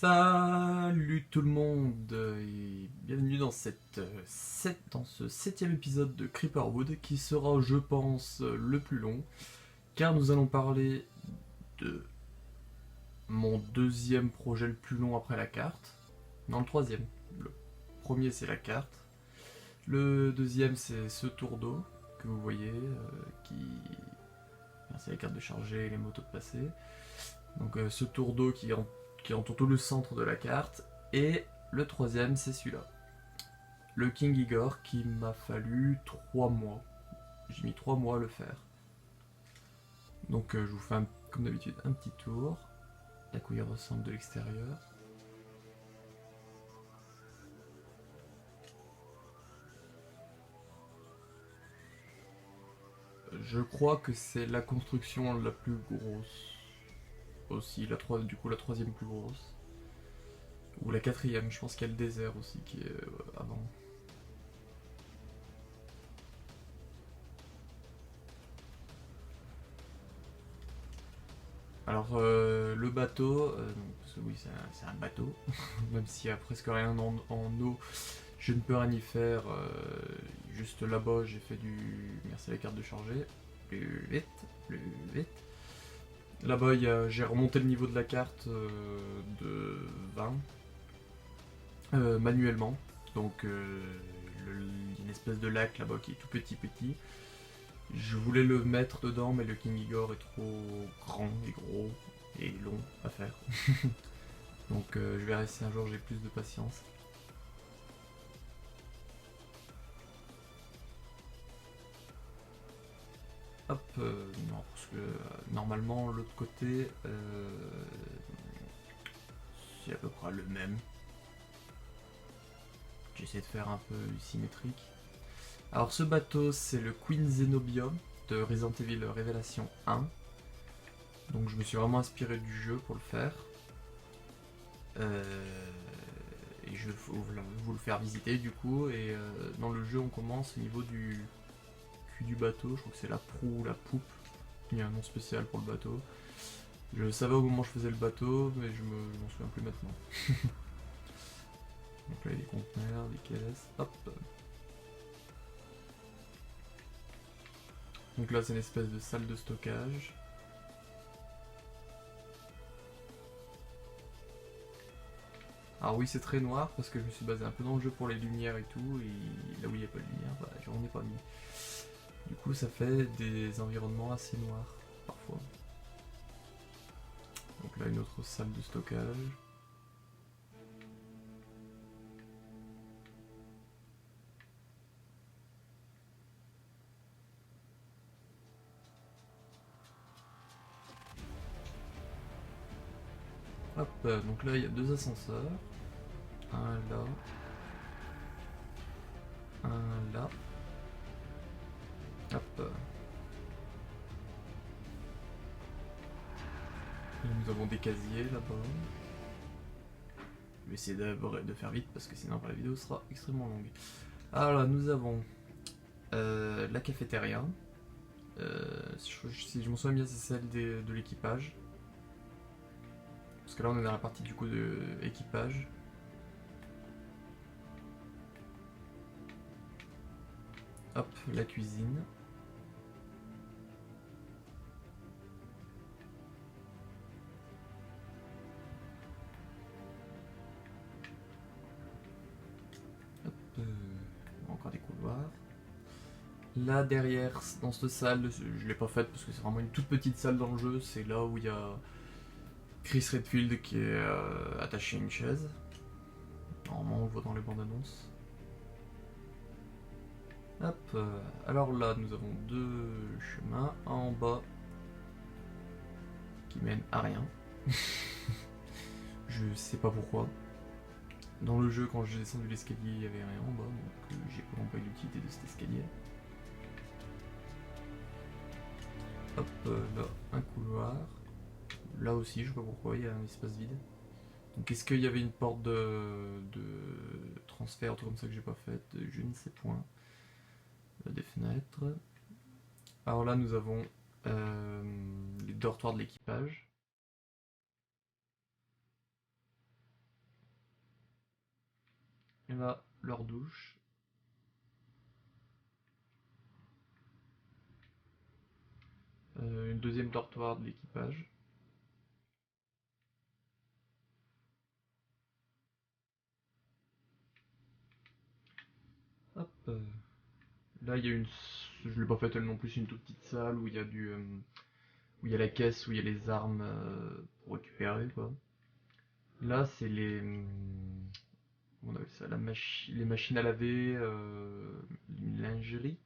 Salut tout le monde et bienvenue dans ce 7e épisode de Creeperwood qui sera, je pense, le plus long car nous allons parler de mon deuxième projet le plus long après la carte. Non, le troisième. Le premier c'est la carte. Le deuxième c'est ce tour d'eau que vous voyez qui... C'est la carte de charger et les motos de passer. Donc ce tour d'eau qui entoure tout le centre de la carte. Et le troisième, c'est celui-là. Le King Igor qui m'a fallu 3 mois. J'ai mis 3 mois à le faire. Donc je vous fais comme d'habitude un petit tour. À quoi il ressemble de l'extérieur. Je crois que c'est la construction la plus grosse. Aussi, du coup la troisième plus grosse. Ou la quatrième, je pense qu'il y a le désert aussi qui est avant. Alors le bateau, parce que oui c'est un bateau, même s'il y a presque rien en eau, je ne peux rien y faire. Juste là-bas j'ai fait du... Merci à la carte de charger. Plus vite, plus vite. Là-bas j'ai remonté le niveau de la carte de 20 manuellement. Donc une espèce de lac là-bas qui est tout petit. Je voulais le mettre dedans, mais le King Igor est trop grand et gros et long à faire. Donc je verrai si un jour j'ai plus de patience. Hop, non, parce que normalement l'autre côté, c'est à peu près le même. J'essaie de faire un peu symétrique. Alors ce bateau, c'est le Queen Zenobia de Resident Evil Révélation 1. Donc je me suis vraiment inspiré du jeu pour le faire. Et je vais vous le faire visiter du coup. Et dans le jeu, on commence au niveau du cul du bateau. Je crois que c'est la proue ou la poupe. Il y a un nom spécial pour le bateau. Je le savais au moment où je faisais le bateau, mais je m'en souviens plus maintenant. Donc là, il y a des conteneurs, des caisses. Hop. Donc là, c'est une espèce de salle de stockage. Alors oui, c'est très noir parce que je me suis basé un peu dans le jeu pour les lumières et tout, et là où il n'y a pas de lumière, bah, j'en ai pas mis. Du coup, ça fait des environnements assez noirs, parfois. Donc là, une autre salle de stockage. Hop, donc là, il y a deux ascenseurs. Un là. Un là. Hop. Et nous avons des casiers là-bas. Je vais essayer de faire vite parce que sinon la vidéo sera extrêmement longue. Alors là, nous avons la cafétéria. Si je m'en souviens bien, c'est celle de l'équipage. Parce que là, on est dans la partie du coup de équipage. Hop, la cuisine. Hop, encore des couloirs. Là derrière, dans cette salle, je l'ai pas faite parce que c'est vraiment une toute petite salle dans le jeu. C'est là où il y a Chris Redfield qui est attaché à une chaise. Normalement, on le voit dans les bandes annonces. Hop, alors là, nous avons deux chemins. Un en bas qui mène à rien. Je sais pas pourquoi. Dans le jeu, quand j'ai descendu l'escalier, il y avait rien en bas, donc j'ai vraiment pas eu l'utilité de cet escalier. Hop, là, un couloir. Là aussi, je sais pas pourquoi, il y a un espace vide. Donc est-ce qu'il y avait une porte de transfert, un truc comme ça que j'ai pas faite? Je ne sais point. Des fenêtres. Alors là, nous avons les dortoirs de l'équipage. là, leur douche. Une deuxième dortoir de l'équipage. Hop. Là, il y a une. Je l'ai pas fait elle non plus, une toute petite salle où il y a où il y a la caisse, où il y a les armes pour récupérer, quoi. Là, c'est les. On appelle ça les machines à laver, une lingerie.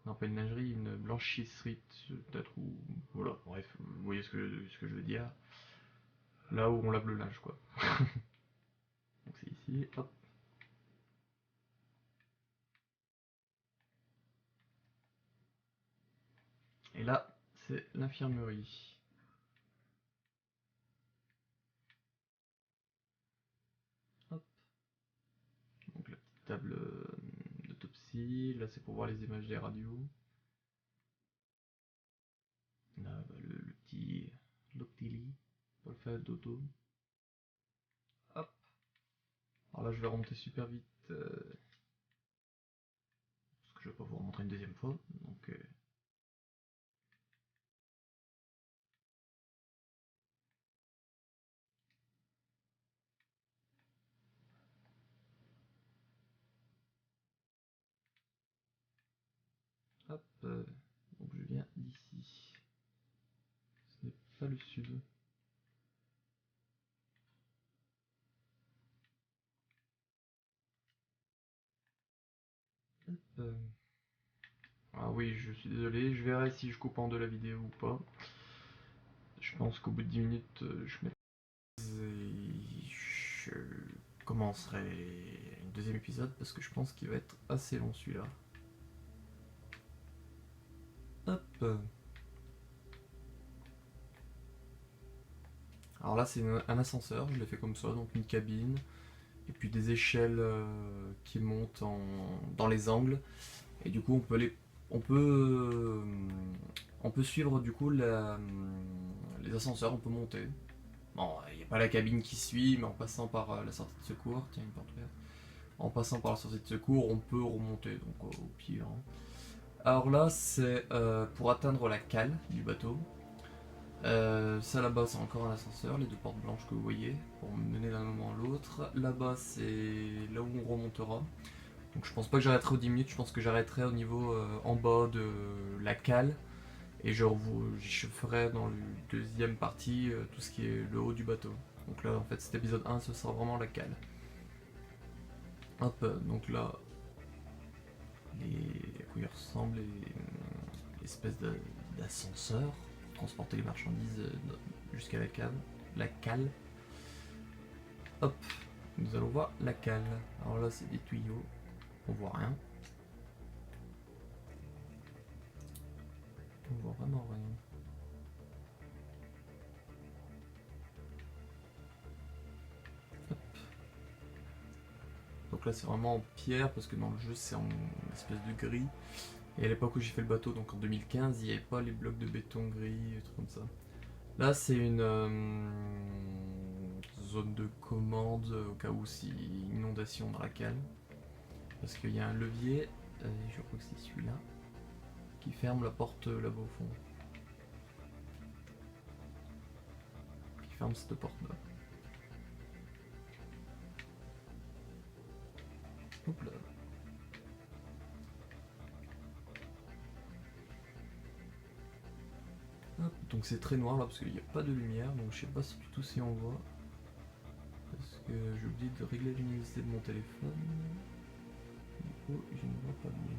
Non, pas une lingerie, une blanchisserie, peut-être, ou. Voilà, bref, vous voyez ce que je veux dire. Là où on lave le linge, quoi. Donc c'est ici, hop. Et là, c'est l'infirmerie. Hop. Donc la petite table d'autopsie. Là, c'est pour voir les images des radios. Là, bah, le petit lit pour le faire dodo. Hop. Alors là, je vais remonter super vite parce que je vais pas vous remontrer une deuxième fois. Donc, hop. Donc je viens d'ici. Ce n'est pas le sud. Hop. Ah oui, je suis désolé. Je verrai si je coupe en deux la vidéo ou pas. Je pense qu'au bout de 10 minutes, je mettrai et je commencerai un deuxième épisode parce que je pense qu'il va être assez long celui-là. Hop. Alors là, c'est un ascenseur, je l'ai fait comme ça, donc une cabine, et puis des échelles qui montent dans les angles, et du coup on peut, euh, on peut suivre du coup les ascenseurs, on peut monter. Bon, il n'y a pas la cabine qui suit, mais en passant par la sortie de secours, tiens une porte ouverte. En passant par la sortie de secours, on peut remonter, donc au pire. Hein. Alors là, c'est pour atteindre la cale du bateau. Ça là-bas c'est encore un ascenseur, les deux portes blanches que vous voyez, pour me mener d'un moment à l'autre. Là-bas c'est là où on remontera. Donc je pense pas que j'arrêterai aux 10 minutes, je pense que j'arrêterai au niveau en bas de la cale. Et je ferai dans la deuxième partie tout ce qui est le haut du bateau. Donc là en fait cet épisode 1 ce sera vraiment la cale. Hop, donc là, à quoi il ressemble l'espèce d'ascenseur pour transporter les marchandises jusqu'à la cale. Hop, nous allons voir la cale. Alors là, c'est des tuyaux, on voit rien. On voit vraiment rien. Hop. Donc là, c'est vraiment en pierre parce que dans le jeu, c'est en espèce de gris. Et à l'époque où j'ai fait le bateau, donc en 2015, il n'y avait pas les blocs de béton gris, et trucs comme ça. Là, c'est une zone de commande au cas où s'il y a une inondation dans la cale. Parce qu'il y a un levier, je crois que c'est celui-là, qui ferme la porte là-bas au fond. Qui ferme cette porte-là. Hop là. Hop, donc c'est très noir là parce qu'il n'y a pas de lumière, donc je sais pas du tout si on voit. Parce que j'ai oublié de régler la luminosité de mon téléphone. Du coup, je ne vois pas bien.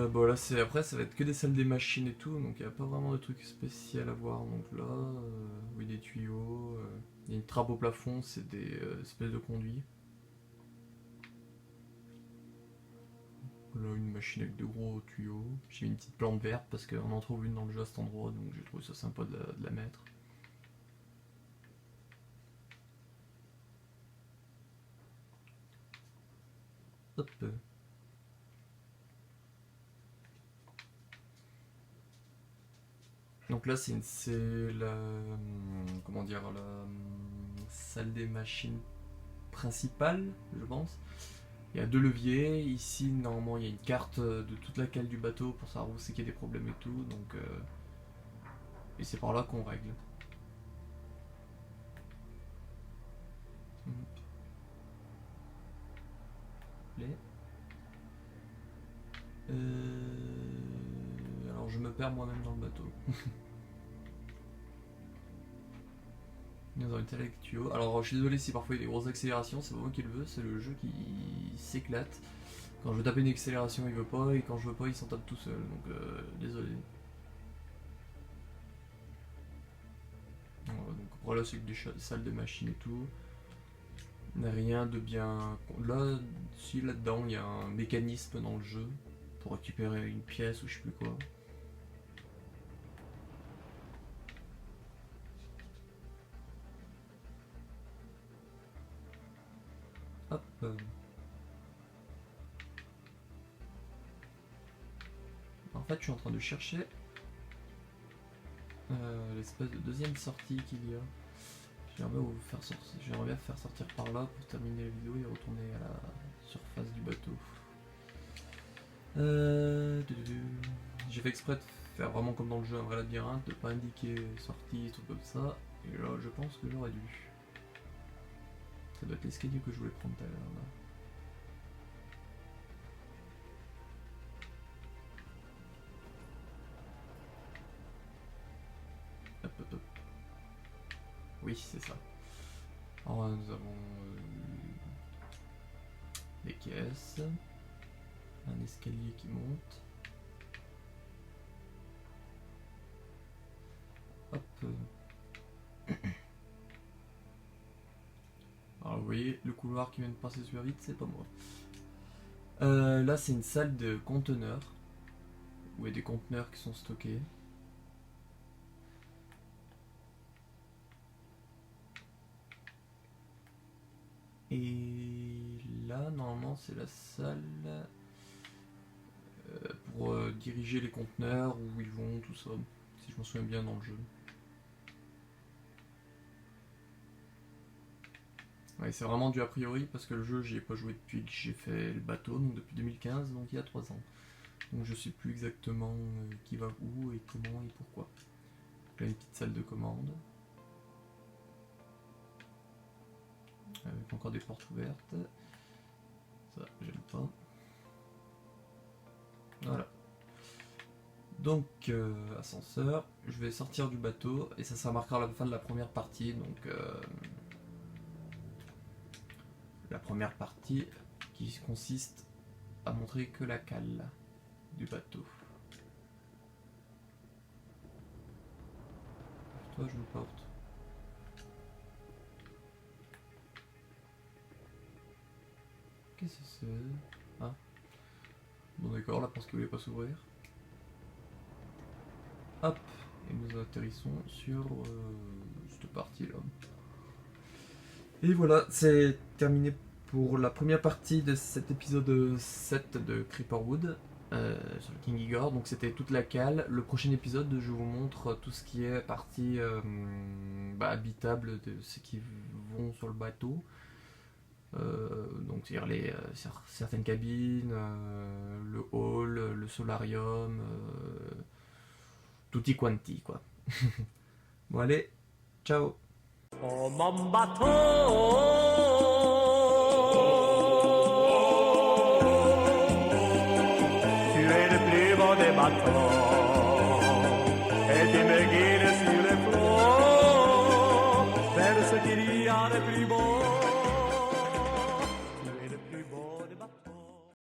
Bon là après ça va être que des salles des machines et tout, donc il n'y a pas vraiment de trucs spécial à voir. Donc là, oui des tuyaux, il y a une trappe au plafond, c'est des espèces de conduits. Là une machine avec de gros tuyaux. J'ai mis une petite plante verte parce qu'on en trouve une dans le jeu à cet endroit, donc j'ai trouvé ça sympa de la mettre. Hop. Donc là c'est la comment dire la salle des machines principal, je pense. Il y a 2 leviers. Ici, normalement, il y a une carte de toute la cale du bateau pour savoir où c'est qu'il y a des problèmes et tout. Donc, et c'est par là qu'on règle. Alors je me perds moi-même dans le bateau. Dans une telle avec tuyau. Alors je suis désolé si parfois il y a des grosses accélérations, c'est pas moi qui le veux, c'est le jeu qui s'éclate. Quand je veux taper une accélération il veut pas, et quand je veux pas il s'en tape tout seul, donc désolé. Donc après là c'est que des salles de machines et tout. Rien de bien... Là, si là-dedans il y a un mécanisme dans le jeu pour récupérer une pièce ou je sais plus quoi. Hop. En fait je suis en train de chercher l'espèce de deuxième sortie qu'il y a. J'aimerais bien faire sortir par là pour terminer la vidéo et retourner à la surface du bateau. J'ai fait exprès de faire vraiment comme dans le jeu un vrai labyrinthe, de pas indiquer sortie, trucs comme ça. Et là je pense que j'aurais dû. Ça doit être l'escalier que je voulais prendre tout à l'heure là. Hop hop hop. Oui, c'est ça. Alors nous avons des caisses, un escalier qui monte. Hop. Alors vous voyez, le couloir qui vient de passer super vite, c'est pas moi. Là c'est une salle de conteneurs, où il y a des conteneurs qui sont stockés. Et là, normalement, c'est la salle pour diriger les conteneurs, où ils vont, tout ça, si je m'en souviens bien dans le jeu. Ouais, c'est vraiment du a priori, parce que le jeu, j'y ai pas joué depuis que j'ai fait le bateau, donc depuis 2015, donc il y a 3 ans. Donc je sais plus exactement qui va où, et comment, et pourquoi. Là, une petite salle de commande. Avec encore des portes ouvertes. Ça, j'aime pas. Voilà. Donc, ascenseur. Je vais sortir du bateau et ça marquera la fin de la première partie. Donc, la première partie qui consiste à montrer que la cale du bateau. Toi, je me porte. Qu'est-ce que c'est? Ah. Bon d'accord, là parce qu'il voulait pas s'ouvrir. Hop. Et nous atterrissons sur cette partie là. Et voilà, c'est terminé pour la première partie de cet épisode 7 de Creeperwood sur le King Igor. Donc c'était toute la cale. Le prochain épisode, je vous montre tout ce qui est partie habitable de ceux qui vont sur le bateau. Donc c'est-à-dire certaines cabines, le hall, le solarium, tutti quanti quoi. Bon allez, ciao. Oh mon bateau, tu es le plus beau des bateaux, et tu me guides sur les flots, vers ce qu'il y a de plus beau.